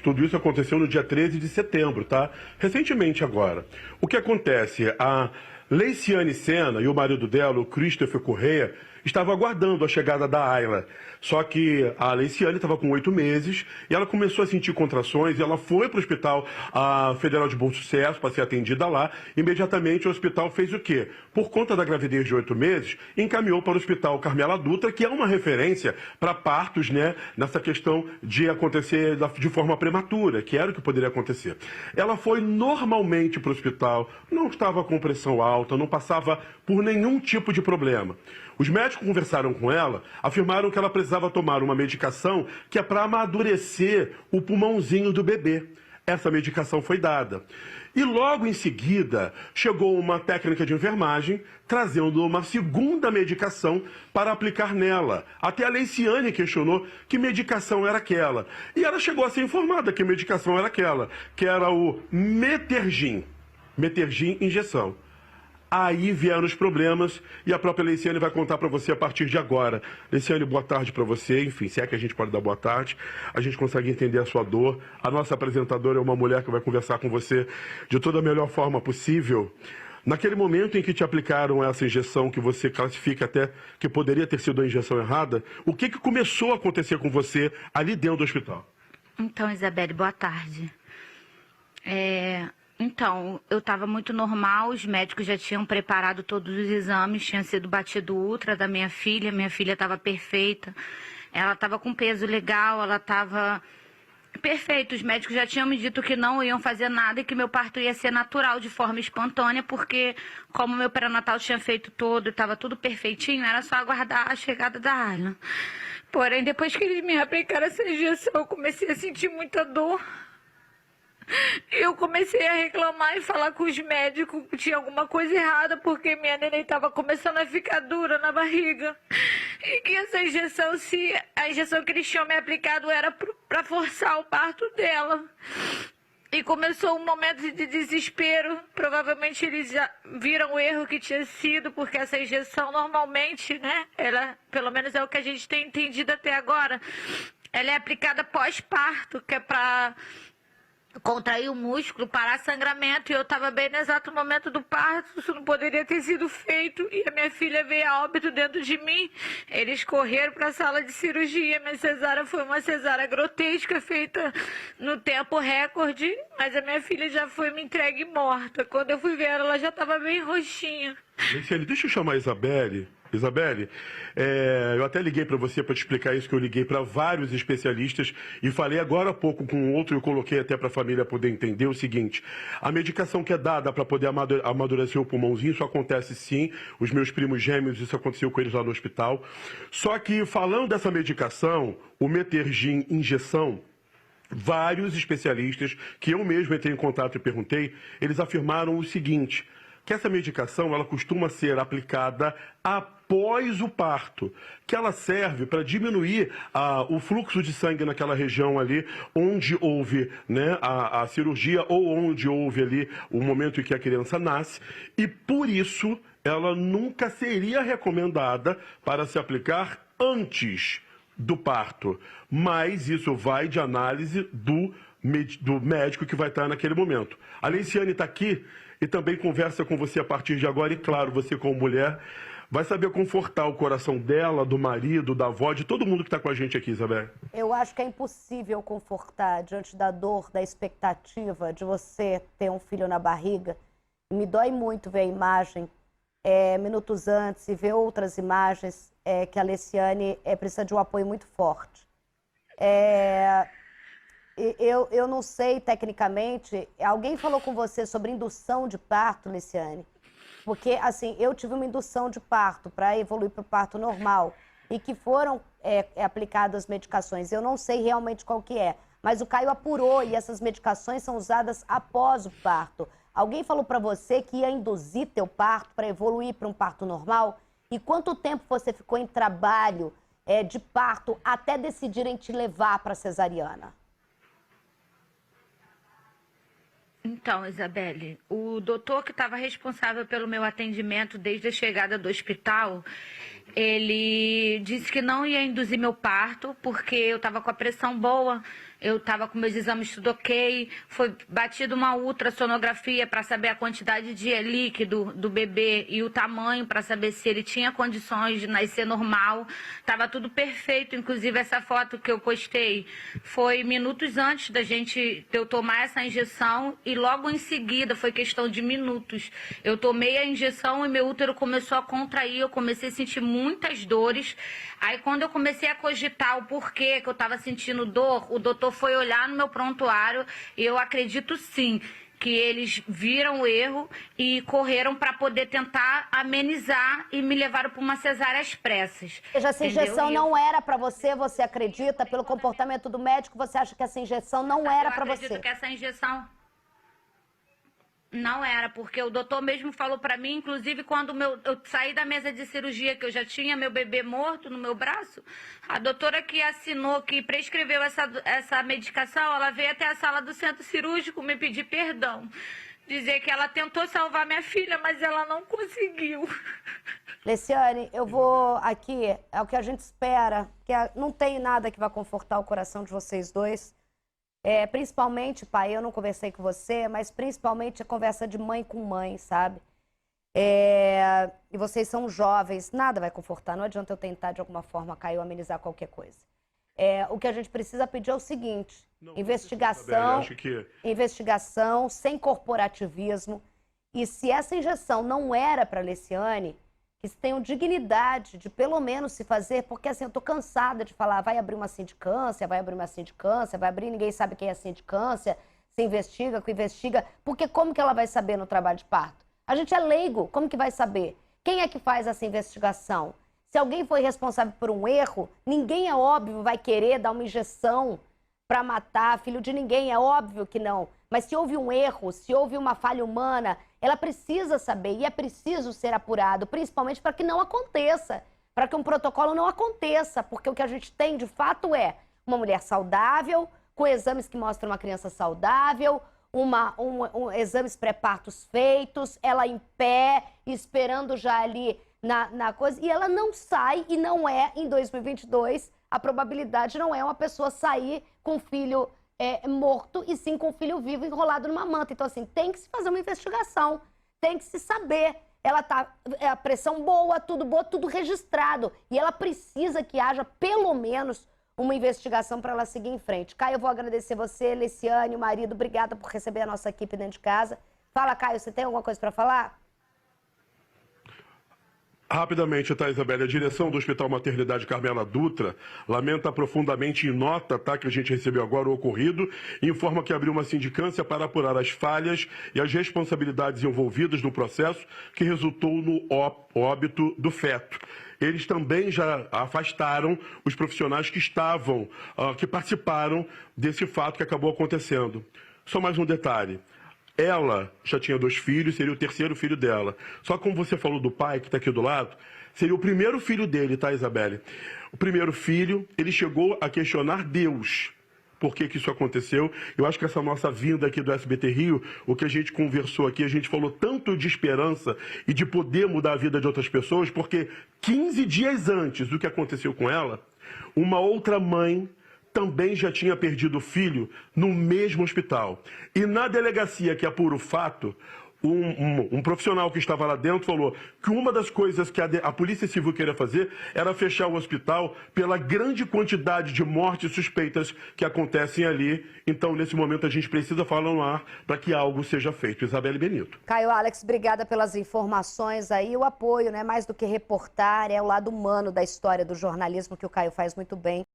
Tudo isso aconteceu no dia 13 de setembro, tá? Recentemente agora. O que acontece? A Leiciane Sena e o marido dela, o Christopher Correia, estavam aguardando a chegada da Ayla. Só que a Leiciane estava com 8 meses e ela começou a sentir contrações e ela foi para o Hospital Federal de Bom Sucesso para ser atendida lá. Imediatamente o hospital fez o quê? Por conta da gravidez de 8 meses, encaminhou para o Hospital Carmela Dutra, que é uma referência para partos, né, nessa questão de acontecer de forma prematura, que era o que poderia acontecer. Ela foi normalmente para o hospital, não estava com pressão alta, não passava por nenhum tipo de problema. Os médicos conversaram com ela, afirmaram que ela precisava tomar uma medicação que é para amadurecer o pulmãozinho do bebê. Essa medicação foi dada. E logo em seguida, chegou uma técnica de enfermagem trazendo uma segunda medicação para aplicar nela. Até a Leiciane questionou que medicação era aquela. E ela chegou a ser informada que a medicação era aquela, que era o Metergin. Metergin injeção. Aí vieram os problemas e a própria Leiciane vai contar para você a partir de agora. Leiciane, boa tarde para você. Enfim, se é que a gente pode dar boa tarde, a gente consegue entender a sua dor. A nossa apresentadora é uma mulher que vai conversar com você de toda a melhor forma possível. Naquele momento em que te aplicaram essa injeção, que você classifica até que poderia ter sido a injeção errada, o que começou a acontecer com você ali dentro do hospital? Então, Isabelle, boa tarde. Então, eu estava muito normal, os médicos já tinham preparado todos os exames, tinha sido batido o ultra da minha filha estava perfeita, ela estava com peso legal, ela estava perfeita, os médicos já tinham me dito que não iam fazer nada e que meu parto ia ser natural, de forma espontânea, porque como meu pré-natal tinha feito todo, estava tudo perfeitinho, era só aguardar a chegada da Ayla. Porém, depois que eles me aplicaram essa injeção, eu comecei a sentir muita dor. Eu comecei a reclamar e falar com os médicos que tinha alguma coisa errada, porque minha neném estava começando a ficar dura na barriga. E que essa injeção, se a injeção que eles tinham me aplicado era para forçar o parto dela. E começou um momento de desespero. Provavelmente eles já viram o erro que tinha sido, porque essa injeção normalmente, né, ela, pelo menos é o que a gente tem entendido até agora, ela é aplicada pós-parto, que é para contrair o músculo, parar sangramento, e eu estava bem no exato momento do parto, isso não poderia ter sido feito, e a minha filha veio a óbito dentro de mim. Eles correram para a sala de cirurgia, minha cesárea foi uma cesárea grotesca, feita no tempo recorde, mas a minha filha já foi me entregue morta. Quando eu fui ver ela já estava bem roxinha. Leiciane, deixa eu chamar a Isabelle. Isabelle, eu até liguei para você para te explicar isso, que eu liguei para vários especialistas e falei agora há pouco com outro, eu coloquei até para a família poder entender o seguinte: a medicação que é dada para poder amadurecer o pulmãozinho, isso acontece sim, os meus primos gêmeos, isso aconteceu com eles lá no hospital. Só que falando dessa medicação, o Metergin injeção, vários especialistas que eu mesmo entrei em contato e perguntei, eles afirmaram o seguinte: que essa medicação ela costuma ser aplicada após o parto, que ela serve para diminuir o fluxo de sangue naquela região ali onde houve, né, a cirurgia ou onde houve ali o momento em que a criança nasce, e por isso ela nunca seria recomendada para se aplicar antes do parto, mas isso vai de análise do médico que vai estar naquele momento. A Leiciane está aqui e também conversa com você a partir de agora, e claro, você como mulher vai saber confortar o coração dela, do marido, da avó, de todo mundo que está com a gente aqui, Isabel. Eu acho que é impossível confortar diante da dor, da expectativa de você ter um filho na barriga. Me dói muito ver a imagem minutos antes e ver outras imagens que a Leiciane precisa de um apoio muito forte. Eu não sei tecnicamente, alguém falou com você sobre indução de parto, Leiciane? Porque, assim, eu tive uma indução de parto para evoluir para o parto normal e que foram aplicadas medicações. Eu não sei realmente qual que é, mas o Caio apurou e essas medicações são usadas após o parto. Alguém falou para você que ia induzir teu parto para evoluir para um parto normal? E quanto tempo você ficou em trabalho de parto até decidirem te levar para a cesariana? Então, Isabelle, o doutor que estava responsável pelo meu atendimento desde a chegada do hospital, ele disse que não ia induzir meu parto, porque eu estava com a pressão boa, eu estava com meus exames tudo ok, foi batido uma ultrassonografia para saber a quantidade de líquido do bebê e o tamanho para saber se ele tinha condições de nascer normal. Tava tudo perfeito, inclusive essa foto que eu postei foi minutos antes de eu tomar essa injeção e logo em seguida, foi questão de minutos, eu tomei a injeção e meu útero começou a contrair, eu comecei a sentir muitas dores. Aí quando eu comecei a cogitar o porquê que eu estava sentindo dor, o doutor foi olhar no meu prontuário e eu acredito sim que eles viram o erro e correram para poder tentar amenizar e me levaram para uma cesárea às pressas. Seja, essa injeção não era para você, você acredita? Pelo comportamento do médico, você acha que essa injeção não era para você? Eu acredito que essa injeção não era, porque o doutor mesmo falou para mim, inclusive quando eu saí da mesa de cirurgia, que eu já tinha meu bebê morto no meu braço, a doutora que assinou, que prescreveu essa medicação, ela veio até a sala do centro cirúrgico me pedir perdão. Dizer que ela tentou salvar minha filha, mas ela não conseguiu. Leciane, eu vou aqui, é o que a gente espera, que não tem nada que vá confortar o coração de vocês dois. Principalmente, pai, eu não conversei com você, mas principalmente a conversa de mãe com mãe, sabe? E vocês são jovens, nada vai confortar, não adianta eu tentar de alguma forma, Caio, amenizar qualquer coisa. O que a gente precisa pedir é o seguinte, investigação sem corporativismo, e se essa injeção não era para Leciane, que tenham dignidade de pelo menos se fazer, porque assim, eu tô cansada de falar, vai abrir uma sindicância, vai abrir, ninguém sabe quem é a sindicância, se investiga, porque como que ela vai saber no trabalho de parto? A gente é leigo, como que vai saber? Quem é que faz essa investigação? Se alguém foi responsável por um erro, ninguém, é óbvio, vai querer dar uma injeção para matar filho de ninguém, é óbvio que não. Mas se houve um erro, se houve uma falha humana, ela precisa saber e é preciso ser apurado, principalmente para que não aconteça, para que um protocolo não aconteça, porque o que a gente tem de fato é uma mulher saudável, com exames que mostram uma criança saudável, exames pré-partos feitos, ela em pé, esperando já ali na coisa, e ela não sai, e não é, em 2022, a probabilidade não é uma pessoa sair com um filho morto e sim com um filho vivo enrolado numa manta. Então, assim, tem que se fazer uma investigação, tem que se saber. Ela tá, a pressão boa, tudo registrado. E ela precisa que haja, pelo menos, uma investigação para ela seguir em frente. Caio, eu vou agradecer você, Leciane, o marido, obrigada por receber a nossa equipe dentro de casa. Fala, Caio, você tem alguma coisa para falar? Rapidamente, tá, Isabelle? A direção do Hospital Maternidade Carmela Dutra lamenta profundamente em nota, tá, que a gente recebeu agora o ocorrido e informa que abriu uma sindicância para apurar as falhas e as responsabilidades envolvidas no processo que resultou no óbito do feto. Eles também já afastaram os profissionais que participaram desse fato que acabou acontecendo. Só mais um detalhe. Ela já tinha 2 filhos, seria o 3º filho dela. Só como você falou do pai, que está aqui do lado, seria o 1º filho dele, tá, Isabelle? O 1º filho, ele chegou a questionar Deus. Por que isso aconteceu? Eu acho que essa nossa vinda aqui do SBT Rio, o que a gente conversou aqui, a gente falou tanto de esperança e de poder mudar a vida de outras pessoas, porque 15 dias antes do que aconteceu com ela, uma outra mãe também já tinha perdido o filho no mesmo hospital. E na delegacia que apura o fato, um profissional que estava lá dentro falou que uma das coisas que a Polícia Civil queria fazer era fechar o hospital pela grande quantidade de mortes suspeitas que acontecem ali. Então, nesse momento, a gente precisa falar no ar para que algo seja feito. Isabelle Benito. Caio, Alex, obrigada pelas informações aí. O apoio, né? Mais do que reportar, é o lado humano da história do jornalismo que o Caio faz muito bem.